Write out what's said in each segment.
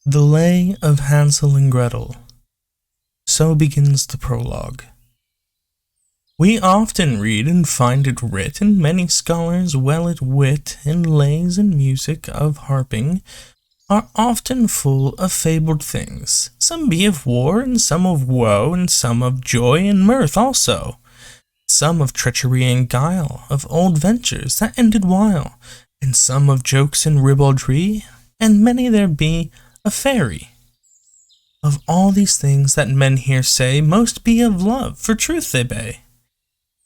The Lay of Hansel and Gretel. So begins the prologue. We often read and find it writ, and many scholars well at wit, in lays and music of harping, are often full of fabled things. Some be of war, and some of woe, and some of joy and mirth also. Some of treachery and guile, of old ventures that ended while, and some of jokes and ribaldry, and many there be a fairy. Of all these things that men here say, most be of love, for truth they bay.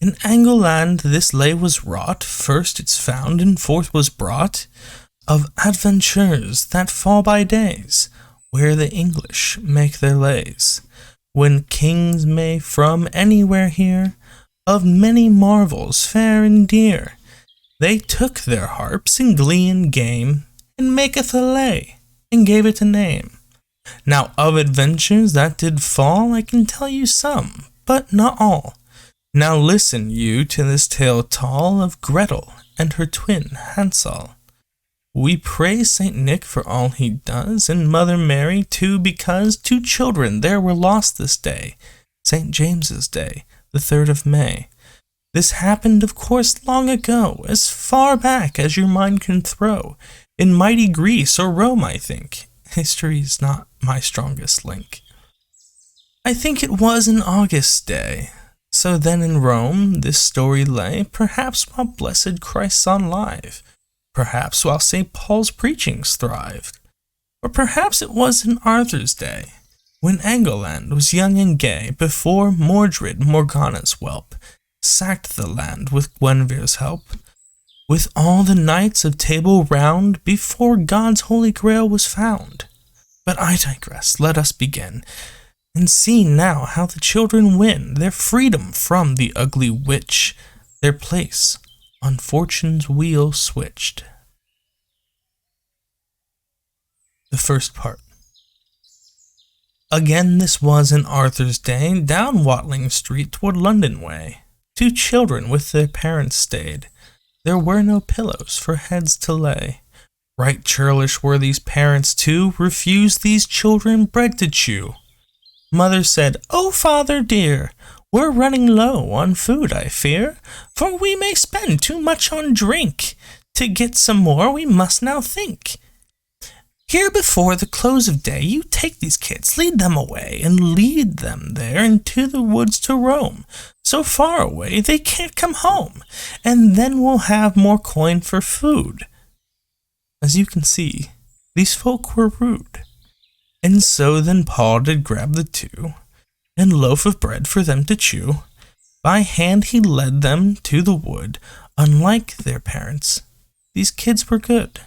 In Angleland this lay was wrought, first it's found and forth was brought, of adventures that fall by days, where the English make their lays, when kings may from anywhere hear, of many marvels fair and dear. They took their harps in glee and game, and maketh a lay, and gave it a name. Now of adventures that did fall, I can tell you some, but not all. Now listen you to this tale tall, of Gretel and her twin Hansel. We praise Saint Nick for all he does, and Mother Mary too, because 2 children there were lost this day, St. James's Day, the 3rd of May. This happened, of course, long ago, as far back as your mind can throw, in mighty Greece or Rome, I think. History's not my strongest link. I think it was an August day. So then in Rome this story lay, perhaps while blessed Christ's on live, perhaps while St. Paul's preachings thrived, or perhaps it was in Arthur's day, when Angleland was young and gay, before Mordred, Morgana's whelp, sacked the land with Guinevere's help. With all the knights of Table Round, before God's holy grail was found. But I digress, let us begin, and see now how the children win their freedom from the ugly witch, their place on fortune's wheel switched. The first part. Again this was in Arthur's day, down Watling Street toward London way. 2 children with their parents stayed. There were no pillows for heads to lay. Right churlish were these parents too, refused these children bread to chew. Mother said, "Oh, father dear, we're running low on food, I fear, for we may spend too much on drink. To get some more we must now think. Here before the close of day you take these kids, lead them away, and lead them there into the woods to roam, so far away they can't come home, and then we'll have more coin for food." As you can see, these folk were rude, and so then Paul did grab the 2, and loaf of bread for them to chew. By hand he led them to the wood. Unlike their parents, these kids were good.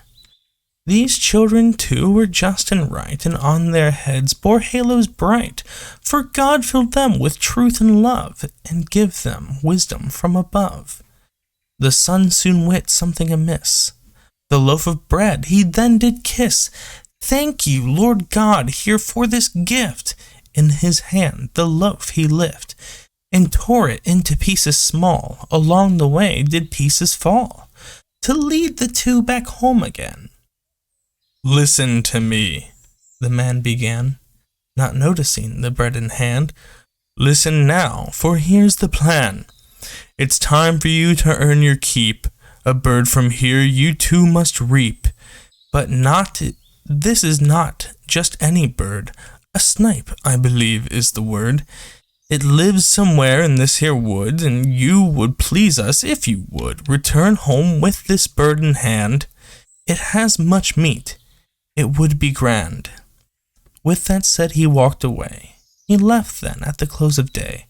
These children too were just and right, and on their heads bore halos bright, for God filled them with truth and love, and give them wisdom from above. The son soon wit something amiss. The loaf of bread he then did kiss. "Thank you, Lord God, here for this gift." In his hand the loaf he lift, and tore it into pieces small. Along the way did pieces fall, to lead the 2 back home again. "Listen to me," the man began, not noticing the bread in hand. "Listen now, for here's the plan. It's time for you to earn your keep. A bird from here you 2 must reap. But this is not just any bird. A snipe, I believe, is the word. It lives somewhere in this here wood, and you would please us if you would return home with this bird in hand. It has much meat. It would be grand." With that said he walked away. He left then at the close of day.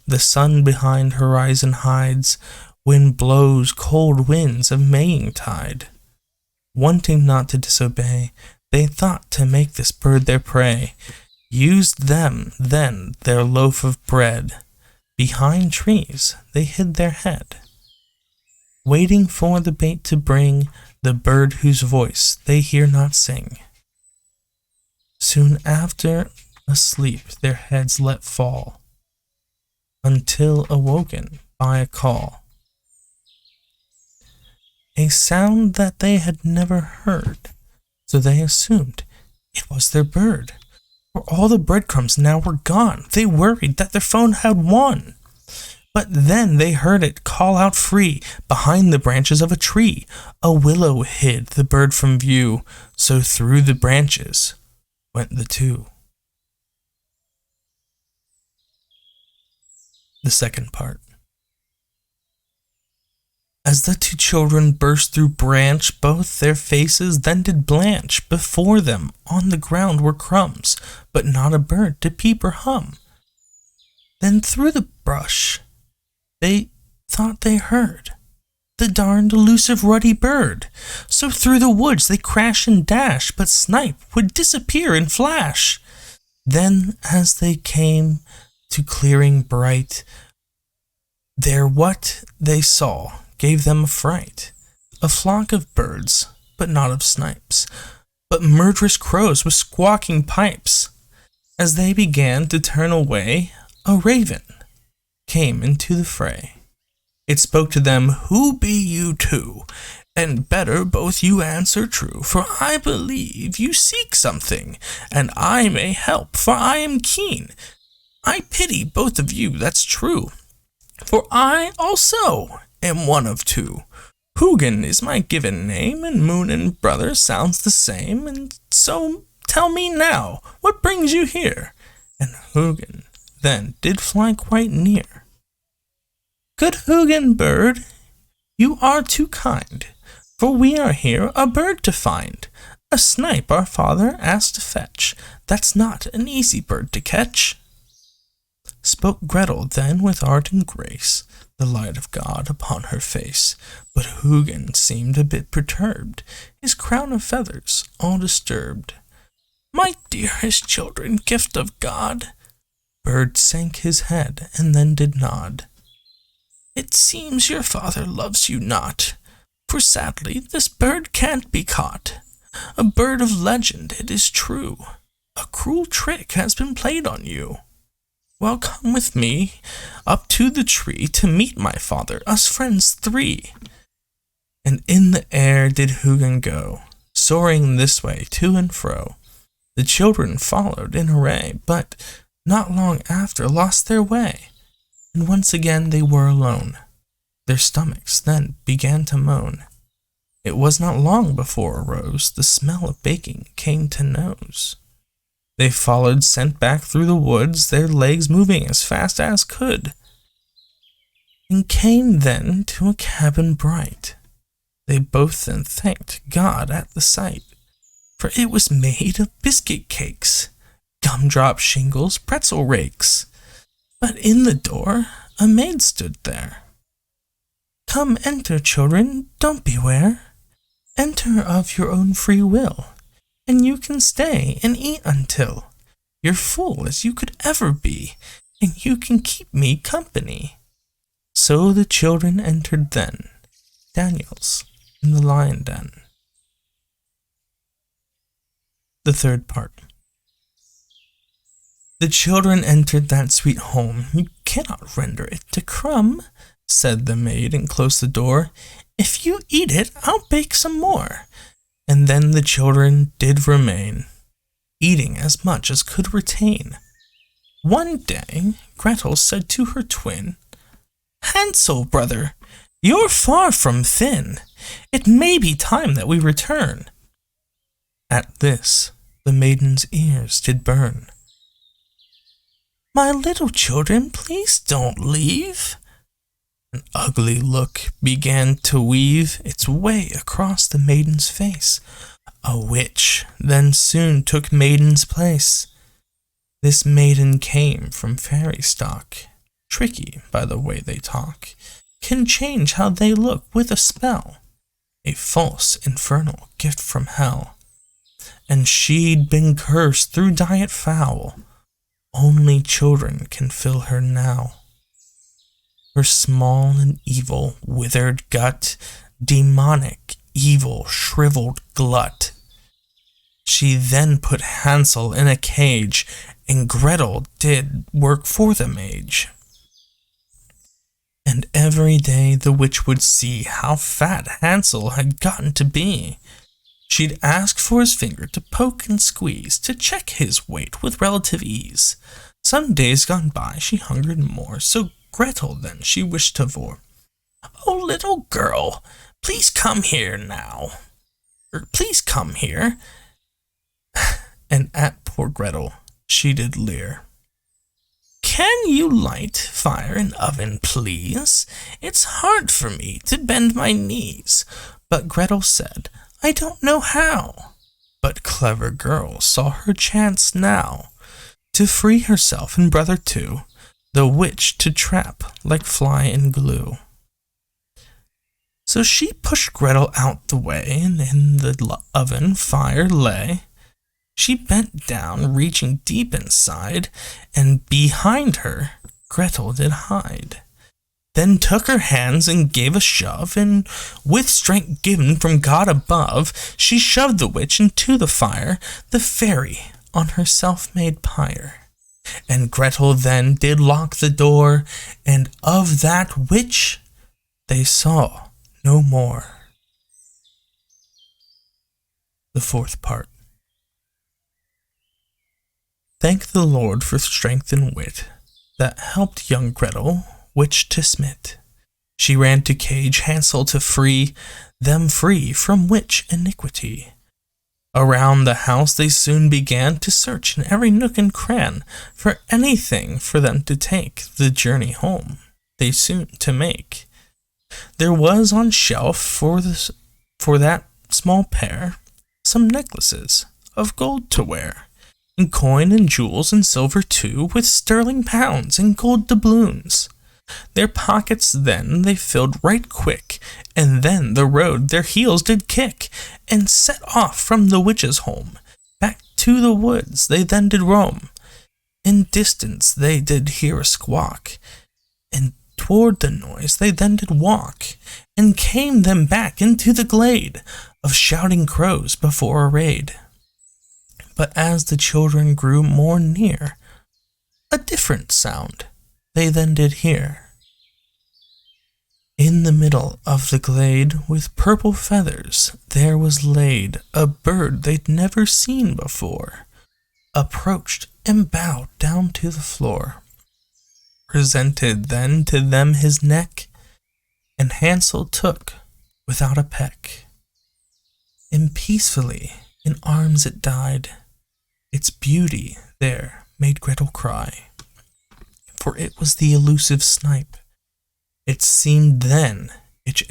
The sun behind horizon hides, wind blows cold winds of Maying tide. Wanting not to disobey, they thought to make this bird their prey. Used them then their loaf of bread. Behind trees they hid their head, waiting for the bait to bring the bird whose voice they hear not sing. Soon after, asleep their heads let fall, until awoken by a call. A sound that they had never heard, so they assumed It was their bird. For all the breadcrumbs now were gone. They worried that their phone had won. But then they heard it call out free behind the branches of a tree. A willow hid the bird from view, so through the branches went the two. The second part. As the two children burst through branch, both their faces then did blanch. Before them on the ground were crumbs, but not a bird to peep or hum. Then through the brush they thought they heard the darned elusive ruddy bird. So through the woods they crash and dash, but snipe would disappear in flash. Then as they came to clearing bright, there what they saw gave them a fright. A flock of birds, but not of snipes, but murderous crows with squawking pipes. As they began to turn away, a raven came into the fray. It spoke to them, "Who be you two? And better both you answer true, for I believe you seek something, and I may help, for I am keen. I pity both of you, that's true, for I also am one of two. Hugin is my given name, and Moon and Brother sounds the same, and so tell me now, what brings you here?" And Hugin then did fly quite near. "Good Hugin bird, you are too kind, for we are here a bird to find. A snipe our father asked to fetch, that's not an easy bird to catch." Spoke Gretel then with art and grace, the light of God upon her face. But Hugin seemed a bit perturbed, his crown of feathers all disturbed. "My dearest children, gift of God," Bird sank his head and then did nod. "It seems your father loves you not, for sadly this bird can't be caught. A bird of legend, it is true. A cruel trick has been played on you. Well, come with me up to the tree to meet my father, us friends three." And in the air did Hugin go, soaring this way to and fro. The children followed in array, but not long after lost their way, and once again they were alone. Their stomachs then began to moan. It was not long before arose the smell of baking came to nose. They followed, sent back through the woods, their legs moving as fast as could, and came then to a cabin bright. They both then thanked God at the sight, for it was made of biscuit cakes, gumdrop shingles, pretzel rakes. But in the door a maid stood there. "Come, enter, children, don't beware. Enter of your own free will, and you can stay and eat until you're full as you could ever be, and you can keep me company." So the children entered then, Daniel's in the lion den. The third part. The children entered that sweet home. "You cannot render it to crumb," said the maid, and closed the door. "If you eat it, I'll bake some more." And then the children did remain, eating as much as could retain. One day Gretel said to her twin, "Hansel, brother, you're far from thin. It may be time that we return." At this the maiden's ears did burn. "My little children, please don't leave." An ugly look began to weave its way across the maiden's face. A witch then soon took maiden's place. This maiden came from fairy stock, tricky by the way they talk, can change how they look with a spell, a false infernal gift from hell. And she'd been cursed through diet foul. Only children can fill her now. Her small and evil withered gut, demonic, evil, shriveled glut. She then put Hansel in a cage, and Gretel did work for the mage. And every day the witch would see how fat Hansel had gotten to be. She'd ask for his finger to poke and squeeze, to check his weight with relative ease. Some days gone by, she hungered more, so Gretel then she wished to vor. "Oh, little girl, please come here now. Please come here." And at poor Gretel she did leer. "Can you light fire in oven, please? It's hard for me to bend my knees." But Gretel said, "I don't know how." But clever girl saw her chance now, to free herself and brother too, the witch to trap like fly in glue. So she pushed Gretel out the way, and in the oven fire lay. She bent down, reaching deep inside, and behind her Gretel did hide. Then took her hands and gave a shove, and with strength given from God above, she shoved the witch into the fire, the fairy on her self-made pyre. And Gretel then did lock the door, and of that witch they saw no more. The fourth part. Thank the Lord for strength and wit that helped young Gretel witch to smit. She ran to cage Hansel to free them free from witch iniquity. Around the house they soon began to search in every nook and cran for anything for them to take the journey home they soon to make. There was on shelf for that small pair some necklaces of gold to wear, and coin and jewels and silver too, with sterling pounds and gold doubloons. Their pockets then they filled right quick, and then the road their heels did kick, and set off from the witch's home. Back to the woods they then did roam. In distance they did hear a squawk, and toward the noise they then did walk, and came them back into the glade of shouting crows before a raid. But as the children grew more near, a different sound they then did hear. In the middle of the glade, with purple feathers, there was laid a bird they'd never seen before, approached and bowed down to the floor. Presented then to them his neck, and Hansel took without a peck. And peacefully in arms it died. Its beauty there made Gretel cry, for it was the elusive snipe. It seemed then its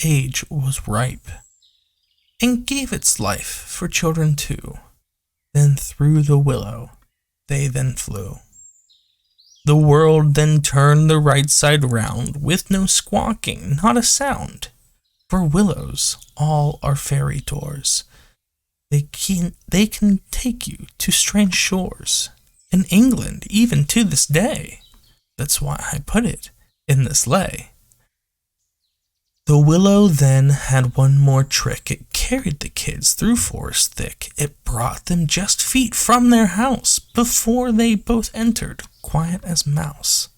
age was ripe, and gave its life for children too. Then through the willow they then flew. The world then turned the right side round, with no squawking, not a sound, for willows all are fairy doors. They can take you to strange shores, in England even to this day. That's why I put it in this lay. The willow then had one more trick. It carried the kids through forest thick. It brought them just feet from their house, before they both entered, quiet as mouse.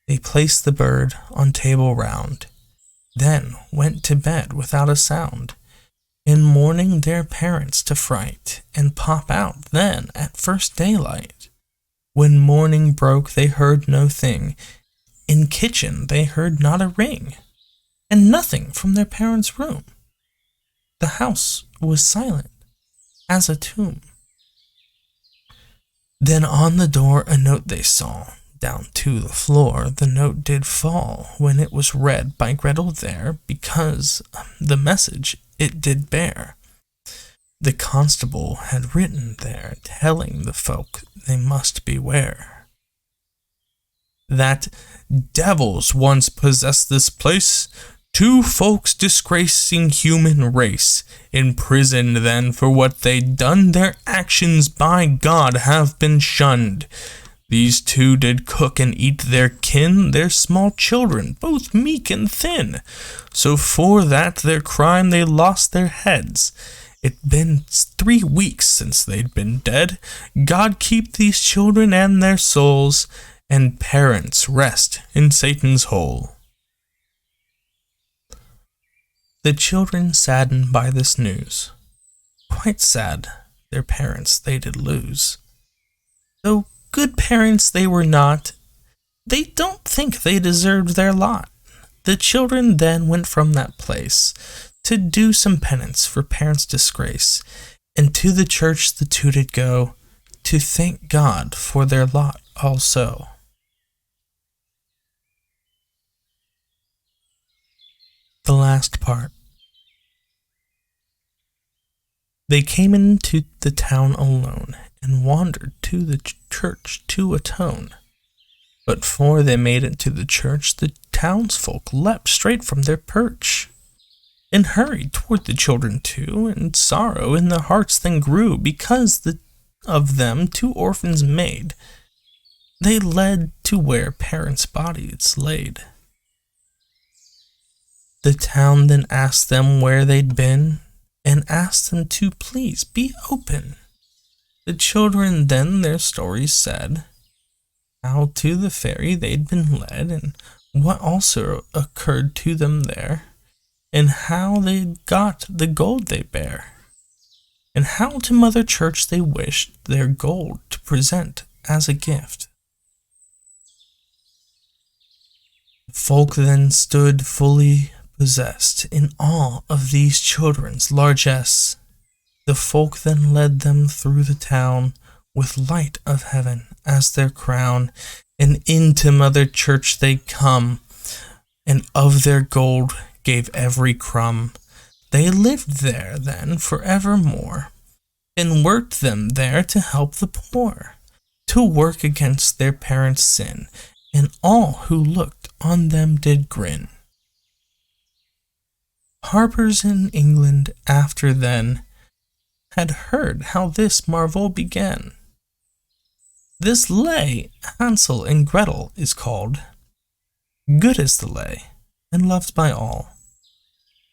They placed the bird on table round, then went to bed without a sound. In morning their parents to fright, and pop out then at first daylight. When morning broke they heard no thing, in kitchen they heard not a ring, and nothing from their parents' room. The house was silent as a tomb. Then on the door a note they saw, down to the floor the note did fall, when it was read by Gretel there, because the message it did bear. The constable had written there, telling the folk they must beware. That devils once possessed this place, 2 folks disgracing human race. In prison then for what they'd done, their actions by God have been shunned. These 2 did cook and eat their kin, their small children, both meek and thin. So for that their crime they lost their heads. It'd been 3 weeks since they'd been dead. God keep these children and their souls, and parents rest in Satan's hole. The children saddened by this news, quite sad their parents they did lose. Though good parents they were not, they don't think they deserved their lot. The children then went from that place to do some penance for parents' disgrace, and to the church the two did go to thank God for their lot also. The last part. They came into the town alone, and wandered to the church to atone. But 'fore they made it to the church, the townsfolk leapt straight from their perch, and hurried toward the children too, and sorrow in their hearts then grew, because of them two orphans made. They led to where parents' bodies laid. The town then asked them where they'd been, and asked them to please be open. The children then their stories said, how to the fairy they'd been led, and what also occurred to them there, and how they'd got the gold they bear, and how to Mother Church they wished their gold to present as a gift. The folk then stood fully possessed in awe of these children's largesse. The folk then led them through the town, with light of heaven as their crown, and into Mother Church they come, and of their gold gave every crumb. They lived there then for evermore, and worked them there to help the poor, to work against their parents' sin, and all who looked on them did grin. Harpers in England after then had heard how this marvel began. This lay, Hansel and Gretel, is called. Good is the lay, and loved by all.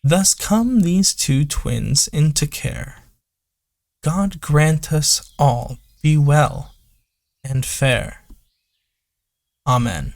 Thus come these two twins into care. God grant us all be well and fair. Amen.